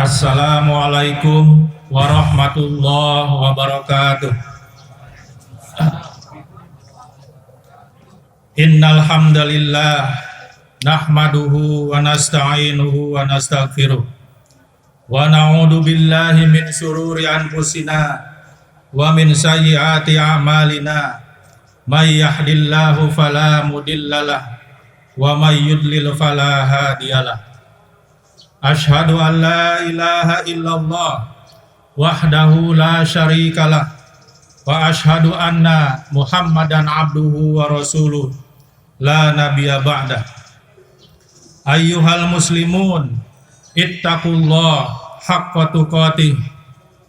Assalamualaikum warahmatullahi wabarakatuh. Innal hamdalillah nahmaduhu wa nasta'inuhu wa nastaghfiruh wa na'udzu billahi min syururi anfusina wa min sayyiati a'malina may yahdihillahu fala mudhillalah wa may yudlil fala hadiyalah. Asyhadu an la ilaha illallah wahdahu la syarikalah wa asyhadu anna Muhammadan abduhu wa rasuluh la nabiyya ba'dah. Ayyuhal muslimun ittaqullah haqqa tuqatih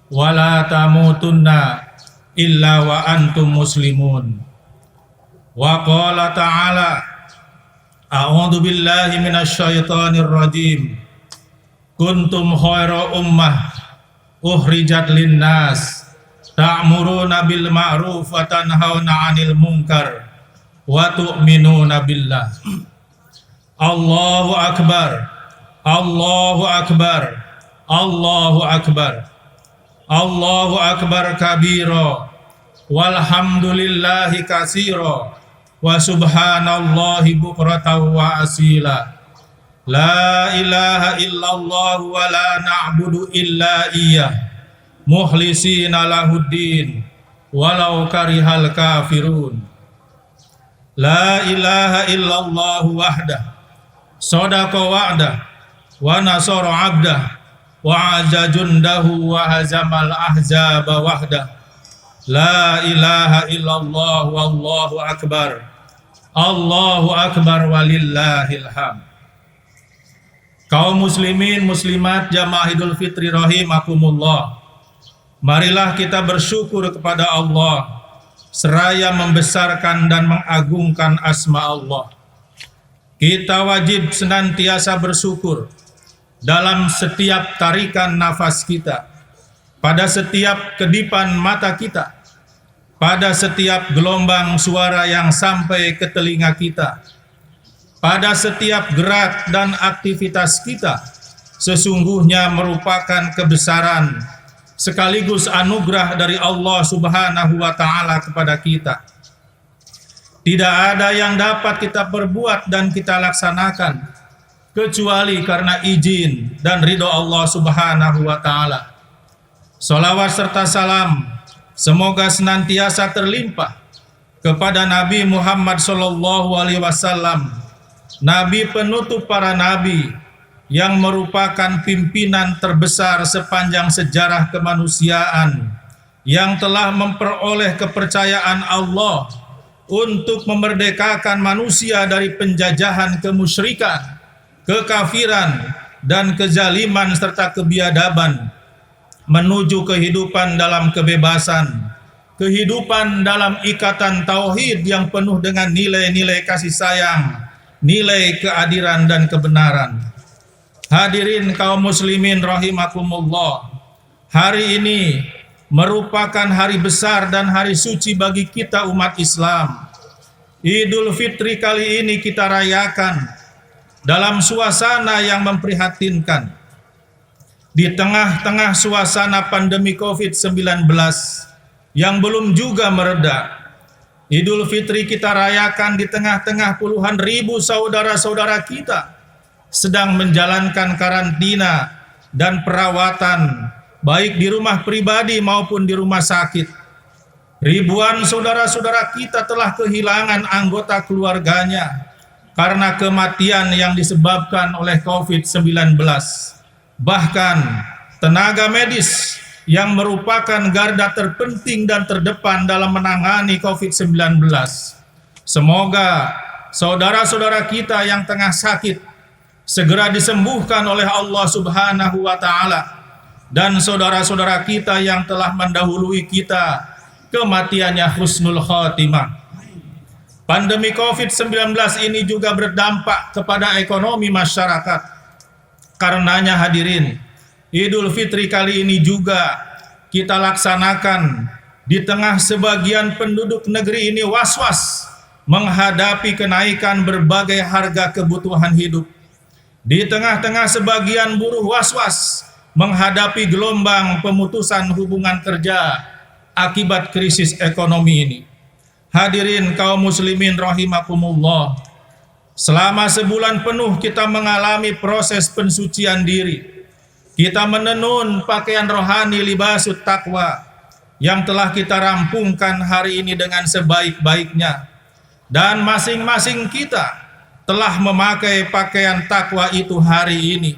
wa la tamutunna illa wa antum muslimun. Wa qala ta'ala a'udzu billahi minasy syaithanir rajim. Kuntum khaira ummah ukhrijat linnas ta'muruna bil ma'ruf wa tanhauna 'anil munkar wa tu'minuna billah. Allahu akbar, Allahu akbar, Allahu akbar, Allahu akbar kabira walhamdulillahi katsira wa subhanallahi bukratan wa asila. La ilaha illallah wa la na'budu illa iyyah mukhlisina lahuddin walau karihal kafirun. La ilaha illallah wahdah sadaqa wa'dah wa nasara 'abdah wa azza jundahu wa hazamal ahzaba wahdah. La ilaha illallah wallahu akbar, Allahu akbar walillahil hamd. Kaum muslimin muslimat jamaah Idul Fitri rahimakumullah, marilah kita bersyukur kepada Allah seraya membesarkan dan mengagungkan asma Allah. Kita wajib senantiasa bersyukur dalam setiap tarikan nafas kita, pada setiap kedipan mata kita, pada setiap gelombang suara yang sampai ke telinga kita, pada setiap gerak dan aktivitas kita. Sesungguhnya merupakan kebesaran sekaligus anugerah dari Allah Subhanahu wa Ta'ala kepada kita. Tidak ada yang dapat kita perbuat dan kita laksanakan kecuali karena izin dan ridho Allah Subhanahu wa Ta'ala. Salawat serta salam semoga senantiasa terlimpah kepada Nabi Muhammad SAW, Nabi penutup para nabi, yang merupakan pimpinan terbesar sepanjang sejarah kemanusiaan, yang telah memperoleh kepercayaan Allah untuk memerdekakan manusia dari penjajahan kemusyrikan, kekafiran, dan kezaliman serta kebiadaban, menuju kehidupan dalam kebebasan, kehidupan dalam ikatan tauhid yang penuh dengan nilai-nilai kasih sayang, nilai keadilan dan kebenaran. Hadirin kaum muslimin rahimakumullah, hari ini merupakan hari besar dan hari suci bagi kita umat Islam. Idul Fitri kali ini kita rayakan dalam suasana yang memprihatinkan. Di tengah-tengah suasana pandemi COVID-19 yang belum juga mereda, Idul Fitri kita rayakan di tengah-tengah puluhan ribu saudara-saudara kita sedang menjalankan karantina dan perawatan, baik di rumah pribadi maupun di rumah sakit. Ribuan saudara-saudara kita telah kehilangan anggota keluarganya karena kematian yang disebabkan oleh COVID-19. Bahkan tenaga medis yang merupakan garda terpenting dan terdepan dalam menangani COVID-19. Semoga saudara-saudara kita yang tengah sakit segera disembuhkan oleh Allah Subhanahu wa taala, dan saudara-saudara kita yang telah mendahului kita kematiannya husnul khatimah. Pandemi COVID-19 ini juga berdampak kepada ekonomi masyarakat. Karenanya hadirin, Idul Fitri kali ini juga kita laksanakan di tengah sebagian penduduk negeri ini was-was menghadapi kenaikan berbagai harga kebutuhan hidup. Di tengah-tengah sebagian buruh was-was menghadapi gelombang pemutusan hubungan kerja akibat krisis ekonomi ini. Hadirin kaum muslimin rahimakumullah, selama sebulan penuh kita mengalami proses pensucian diri. Kita menenun pakaian rohani libasut taqwa yang telah kita rampungkan hari ini dengan sebaik-baiknya. Dan masing-masing kita telah memakai pakaian takwa itu hari ini.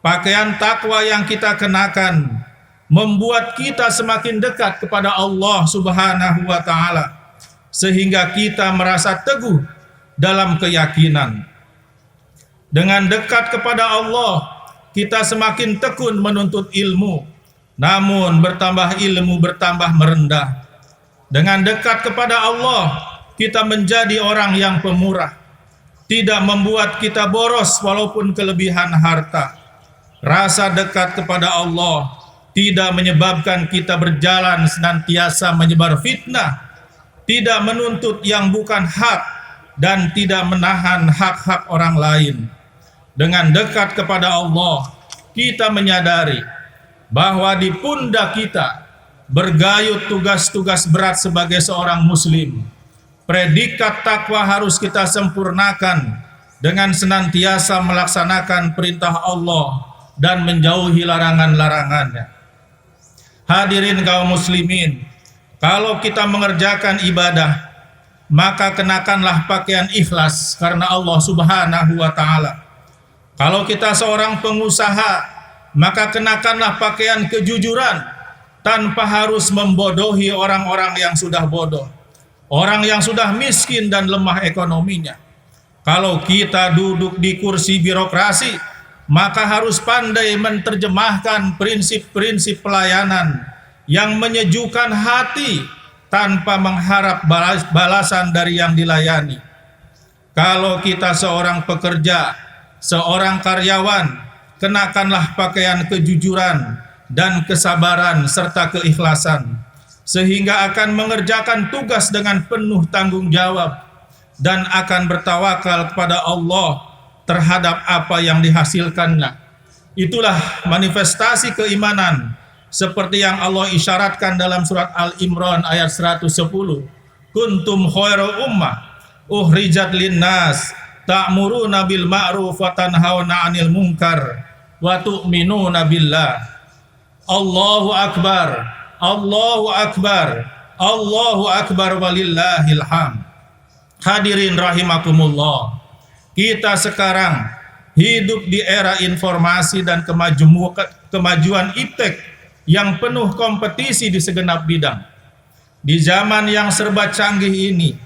Pakaian takwa yang kita kenakan membuat kita semakin dekat kepada Allah Subhanahu wa taala, sehingga kita merasa teguh dalam keyakinan. Dengan dekat kepada Allah, kita semakin tekun menuntut ilmu, namun bertambah ilmu bertambah merendah. Dengan dekat kepada Allah, kita menjadi orang yang pemurah, tidak membuat kita boros walaupun kelebihan harta. Rasa dekat kepada Allah tidak menyebabkan kita berjalan senantiasa menyebar fitnah, tidak menuntut yang bukan hak, dan tidak menahan hak-hak orang lain. Dengan dekat kepada Allah, kita menyadari bahwa di pundak kita bergayut tugas-tugas berat sebagai seorang muslim. Predikat takwa harus kita sempurnakan dengan senantiasa melaksanakan perintah Allah dan menjauhi larangan-larangannya. Hadirin kaum muslimin, kalau kita mengerjakan ibadah, maka kenakanlah pakaian ikhlas karena Allah Subhanahu wa taala. Kalau kita seorang pengusaha, maka kenakanlah pakaian kejujuran tanpa harus membodohi orang-orang yang sudah bodoh, orang yang sudah miskin dan lemah ekonominya. Kalau kita duduk di kursi birokrasi, maka harus pandai menerjemahkan prinsip-prinsip pelayanan yang menyejukkan hati tanpa mengharap balasan dari yang dilayani. Kalau kita seorang pekerja, seorang karyawan, kenakanlah pakaian kejujuran dan kesabaran serta keikhlasan, sehingga akan mengerjakan tugas dengan penuh tanggung jawab dan akan bertawakal kepada Allah terhadap apa yang dihasilkannya. Itulah manifestasi keimanan seperti yang Allah isyaratkan dalam surat Al-Imran ayat 110. Kuntum khairu ummah uhrijat linnas ta'muruna bil ma'ruf wa tanhauna 'anil munkar wa tu'minuna billah. Allahu akbar, Allahu akbar, Allahu akbar walillahil hamd. Hadirin rahimakumullah, kita sekarang hidup di era informasi dan kemajuan iptek yang penuh kompetisi di segenap bidang. Di zaman yang serba canggih ini,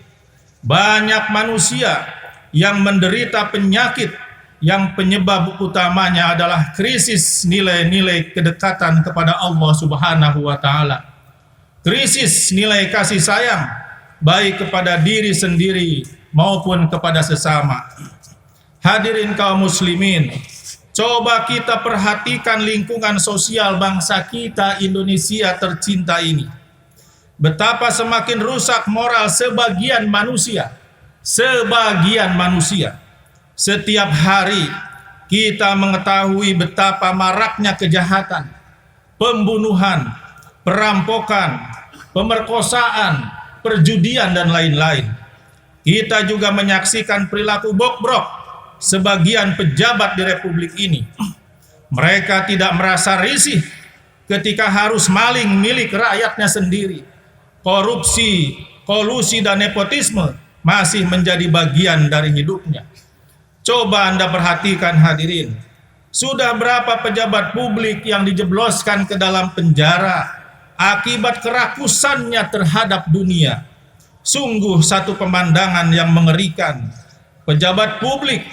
banyak manusia yang menderita penyakit yang penyebab utamanya adalah krisis nilai-nilai kedekatan kepada Allah Subhanahu wa taala. Krisis nilai kasih sayang baik kepada diri sendiri maupun kepada sesama. Hadirin kaum muslimin, coba kita perhatikan lingkungan sosial bangsa kita Indonesia tercinta ini. Betapa semakin rusak moral sebagian manusia. Setiap hari kita mengetahui betapa maraknya kejahatan, pembunuhan, perampokan, pemerkosaan, perjudian dan lain-lain. Kita juga menyaksikan perilaku bobrok sebagian pejabat di republik ini. Mereka tidak merasa risih ketika harus maling milik rakyatnya sendiri. Korupsi, kolusi dan nepotisme masih menjadi bagian dari hidupnya. Coba Anda perhatikan hadirin, Sudah berapa pejabat publik yang dijebloskan ke dalam penjara akibat kerakusannya terhadap dunia. Sungguh satu pemandangan yang mengerikan. Pejabat publik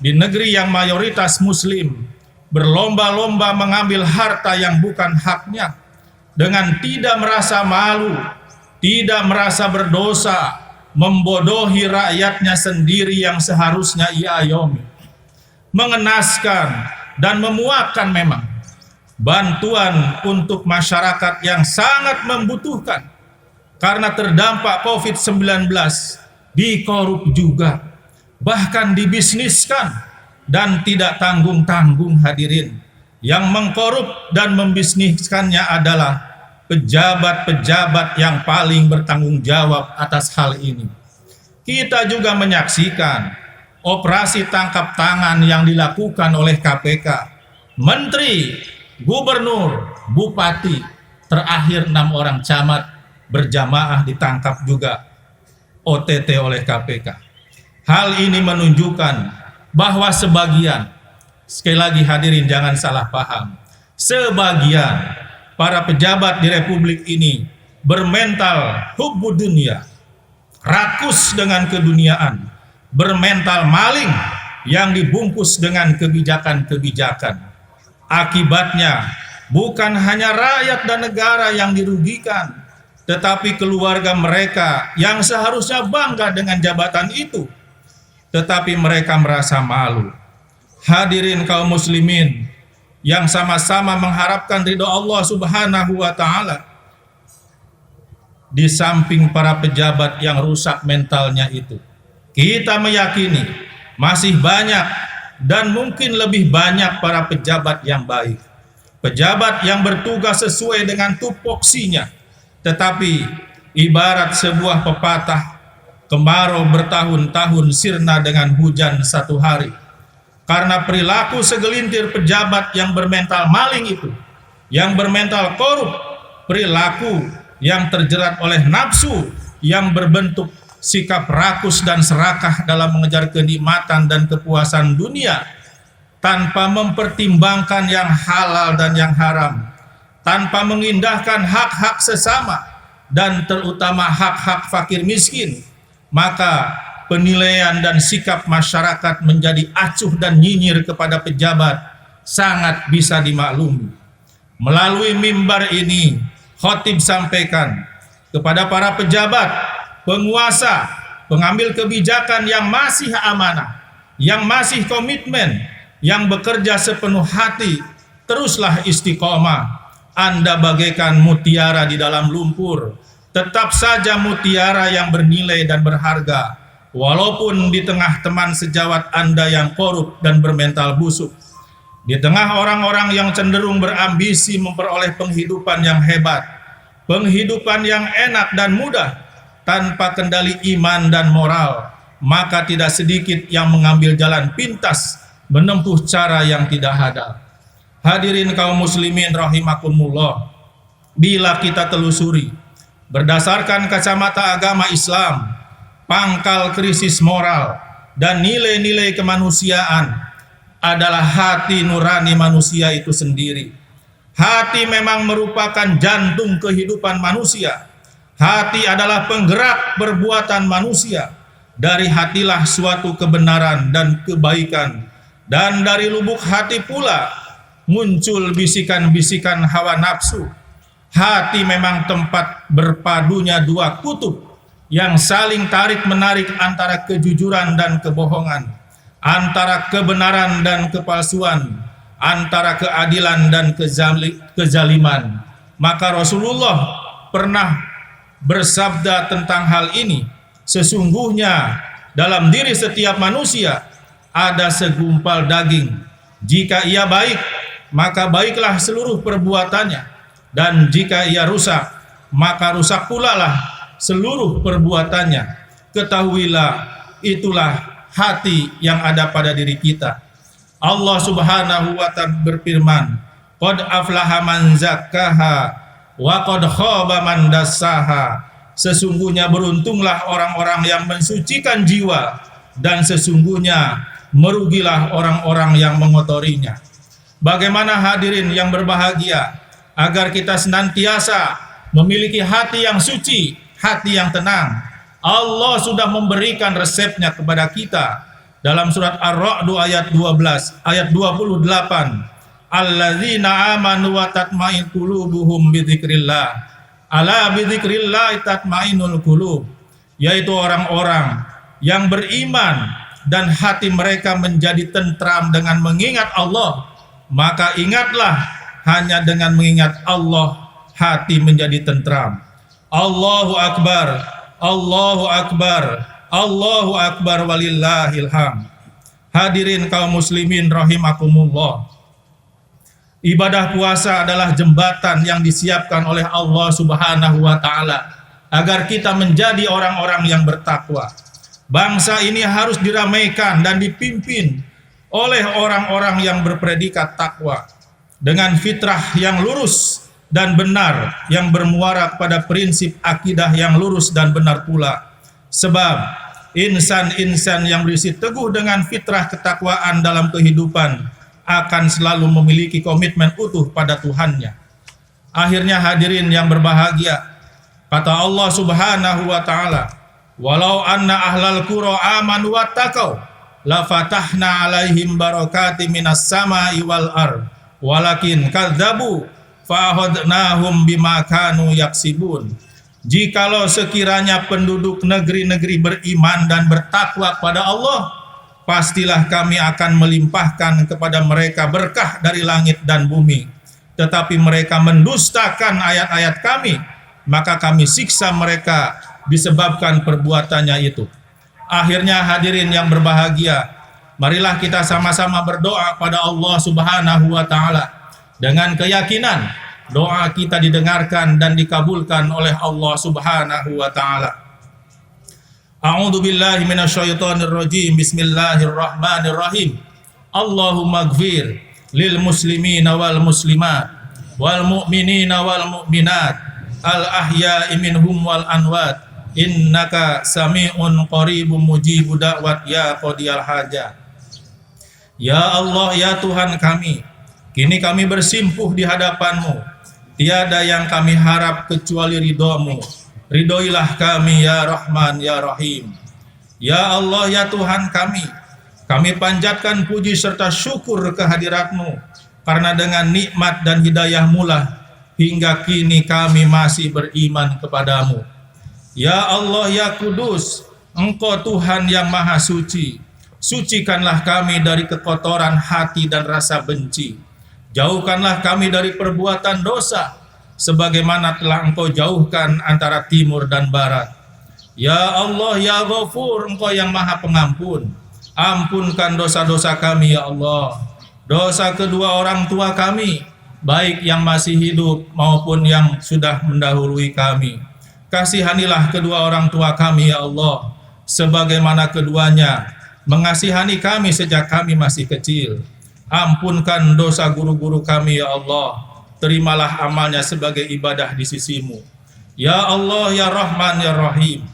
di negeri yang mayoritas muslim berlomba-lomba mengambil harta yang bukan haknya dengan tidak merasa malu, tidak merasa berdosa, membodohi rakyatnya sendiri yang seharusnya ia ayomi. Mengenaskan dan memuakkan memang. Bantuan untuk masyarakat yang sangat membutuhkan karena terdampak COVID-19 dikorup juga, bahkan dibisniskan dan tidak tanggung-tanggung hadirin. Yang mengkorup dan membisniskannya adalah pejabat-pejabat yang paling bertanggung jawab atas hal ini. Kita juga menyaksikan operasi tangkap tangan yang dilakukan oleh KPK, menteri, gubernur, bupati, terakhir 6 orang camat berjamaah ditangkap juga OTT oleh KPK. Hal ini menunjukkan bahwa sebagian, sekali lagi hadirin jangan salah paham, sebagian para pejabat di republik ini bermental hubbud dunia, rakus dengan keduniaan, bermental maling yang dibungkus dengan kebijakan-kebijakan. Akibatnya bukan hanya rakyat dan negara yang dirugikan, tetapi keluarga mereka yang seharusnya bangga dengan jabatan itu, tetapi mereka merasa malu. Hadirin kaum muslimin yang sama-sama mengharapkan ridho Allah Subhanahu wa taala, di samping para pejabat yang rusak mentalnya itu, kita meyakini masih banyak dan mungkin lebih banyak para pejabat yang baik. Pejabat yang bertugas sesuai dengan tupoksinya. Tetapi ibarat sebuah pepatah, kemarau bertahun-tahun sirna dengan hujan satu hari. Karena perilaku segelintir pejabat yang bermental maling itu, yang bermental korup, perilaku yang terjerat oleh nafsu, yang berbentuk sikap rakus dan serakah dalam mengejar kenikmatan dan kepuasan dunia tanpa mempertimbangkan yang halal dan yang haram, tanpa mengindahkan hak-hak sesama dan terutama hak-hak fakir miskin, maka penilaian dan sikap masyarakat menjadi acuh dan nyinyir kepada pejabat sangat bisa dimaklumi. Melalui mimbar ini, khotib sampaikan kepada para pejabat, penguasa, pengambil kebijakan yang masih amanah, yang masih komitmen, yang bekerja sepenuh hati, teruslah istiqomah. Anda bagaikan mutiara di dalam lumpur, tetap saja mutiara yang bernilai dan berharga, walaupun di tengah teman sejawat Anda yang korup dan bermental busuk, di tengah orang-orang yang cenderung berambisi memperoleh penghidupan yang hebat, penghidupan yang enak dan mudah, tanpa kendali iman dan moral, maka tidak sedikit yang mengambil jalan pintas, menempuh cara yang tidak hadal. Hadirin kaum muslimin rahimakumullah, bila kita telusuri berdasarkan kacamata agama Islam, pangkal krisis moral dan nilai-nilai kemanusiaan adalah hati nurani manusia itu sendiri. Hati memang merupakan jantung kehidupan manusia. Hati adalah penggerak perbuatan manusia. Dari hatilah suatu kebenaran dan kebaikan, dan dari lubuk hati pula muncul bisikan-bisikan hawa nafsu. Hati memang tempat berpadunya dua kutub yang saling tarik-menarik antara kejujuran dan kebohongan, antara kebenaran dan kepalsuan, antara keadilan dan kezaliman. Maka Rasulullah pernah bersabda tentang hal ini, sesungguhnya dalam diri setiap manusia ada segumpal daging. Jika ia baik, maka baiklah seluruh perbuatannya, dan jika ia rusak, maka rusak pula lah seluruh perbuatannya. Ketahuilah, itulah hati yang ada pada diri kita. Allah Subhanahu wa ta'ala berfirman, qad aflaha man zakkaha wa qad khaba man dassaha. Sesungguhnya beruntunglah orang-orang yang mensucikan jiwa, dan sesungguhnya merugilah orang-orang yang mengotorinya. Bagaimana hadirin yang berbahagia agar kita senantiasa memiliki hati yang suci, hati yang tenang. Allah sudah memberikan resepnya kepada kita dalam surat Ar-Ra'd ayat 12, ayat 28. Alladzina amanu wa tatma'innu qulubuhum bidzikrillah. Ala bidzikrillah tatma'innul qulub. Yaitu orang-orang yang beriman dan hati mereka menjadi tentram dengan mengingat Allah. Maka ingatlah, hanya dengan mengingat Allah hati menjadi tentram. Allahu Akbar, Allahu Akbar, Allahu Akbar walillahil hamd. Hadirin kaum muslimin rahimakumullah. Ibadah puasa adalah jembatan yang disiapkan oleh Allah Subhanahu wa taala agar kita menjadi orang-orang yang bertakwa. Bangsa ini harus diramaikan dan dipimpin oleh orang-orang yang berpredikat takwa dengan fitrah yang lurus dan benar yang bermuara pada prinsip akidah yang lurus dan benar pula. Sebab insan-insan yang berisi teguh dengan fitrah ketakwaan dalam kehidupan akan selalu memiliki komitmen utuh pada Tuhannya. Akhirnya hadirin yang berbahagia, kata Allah Subhanahu wa taala, walau anna ahlal qura amanu wattaqau la fatahna alaihim barakati minas sama'i wal ard walakin kadzabu fa akhadnahum bima kanu yaksibun. Jikalau sekiranya penduduk negeri-negeri beriman dan bertakwa kepada Allah, pastilah kami akan melimpahkan kepada mereka berkah dari langit dan bumi. Tetapi mereka mendustakan ayat-ayat kami, maka kami siksa mereka disebabkan perbuatannya itu. Akhirnya hadirin yang berbahagia, marilah kita sama-sama berdoa pada Allah Subhanahu wa taala dengan keyakinan doa kita didengarkan dan dikabulkan oleh Allah Subhanahu wa taala. A'udzu billahi minasyaitonir rajim. Bismillahirrahmanirrahim. Allahumma ighfir lil muslimina wal muslimat wal mu'minina wal mu'minat al ahya'i minhum wal anwat innaka sami'un qaribun mujibu da'wat ya qadiyal hajat. Ya Allah, ya Tuhan kami, kini kami bersimpuh di hadapan-Mu. Tiada yang kami harap kecuali ridho-Mu. Ridhoilah kami ya Rahman ya Rahim. Ya Allah, ya Tuhan kami panjatkan puji serta syukur kehadirat-Mu, karena dengan nikmat dan hidayah-Mu lah hingga kini kami masih beriman kepadamu. Ya Allah, ya Kudus, Engkau Tuhan yang maha suci. Sucikanlah kami dari kekotoran hati dan rasa benci. Jauhkanlah kami dari perbuatan dosa, sebagaimana telah Engkau jauhkan antara timur dan barat. Ya Allah, ya Ghafur, Engkau yang maha pengampun. Ampunkan dosa-dosa kami ya Allah. Dosa kedua orang tua kami, baik yang masih hidup maupun yang sudah mendahului kami. Kasihanilah kedua orang tua kami ya Allah, sebagaimana keduanya mengasihani kami sejak kami masih kecil. Ampunkan dosa guru-guru kami ya Allah. Terimalah amalnya sebagai ibadah di sisi-Mu. Ya Allah, ya Rahman, ya Rahim.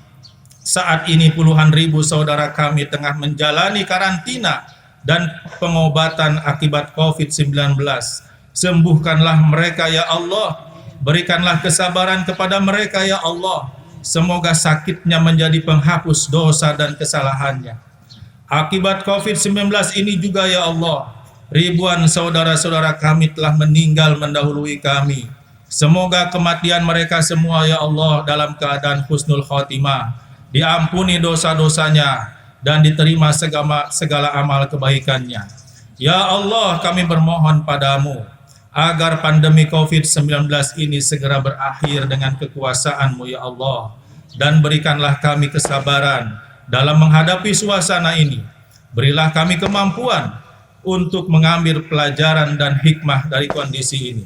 Saat ini puluhan ribu saudara kami tengah menjalani karantina dan pengobatan akibat COVID-19. Sembuhkanlah mereka ya Allah. Berikanlah kesabaran kepada mereka ya Allah. Semoga sakitnya menjadi penghapus dosa dan kesalahannya. Akibat COVID-19 ini juga ya Allah, ribuan saudara-saudara kami telah meninggal mendahului kami. Semoga kematian mereka semua ya Allah dalam keadaan husnul khotimah, diampuni dosa-dosanya dan diterima segala amal kebaikannya. Ya Allah, kami bermohon padamu agar pandemi COVID-19 ini segera berakhir dengan kekuasaan-Mu ya Allah, dan berikanlah kami kesabaran dalam menghadapi suasana ini. Berilah kami kemampuan untuk mengambil pelajaran dan hikmah dari kondisi ini.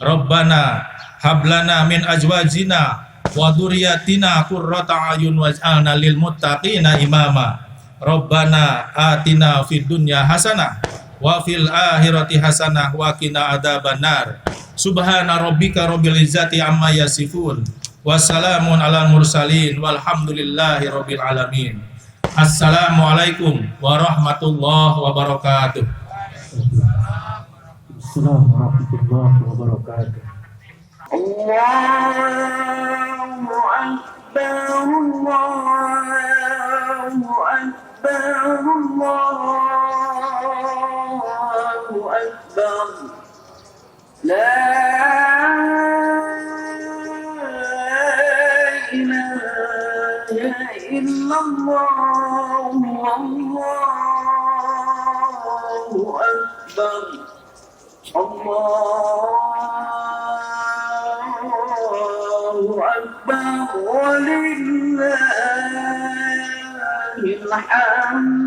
Rabbana hablana min azwajina wa dzurriyyatina qurrata a'yun waj'alna lil muttaqina imama. Rabbana atina fid dunya hasanah wa fil akhirati hasanah wa qina adzabannar. Subhana rabbika rabbil izzati amma yasifun. Wassalamun alal mursalin walhamdulillahi rabbil alamin. Assalamualaikum warahmatullahi wabarakatuh. Assalamualaikum warahmatullahi wabarakatuh. Allahu Akbar, Allahu Akbar, Allahu Akbar. La ilaha illallah, Allahu Akbar. Allahu Akbar, walillahil hamd.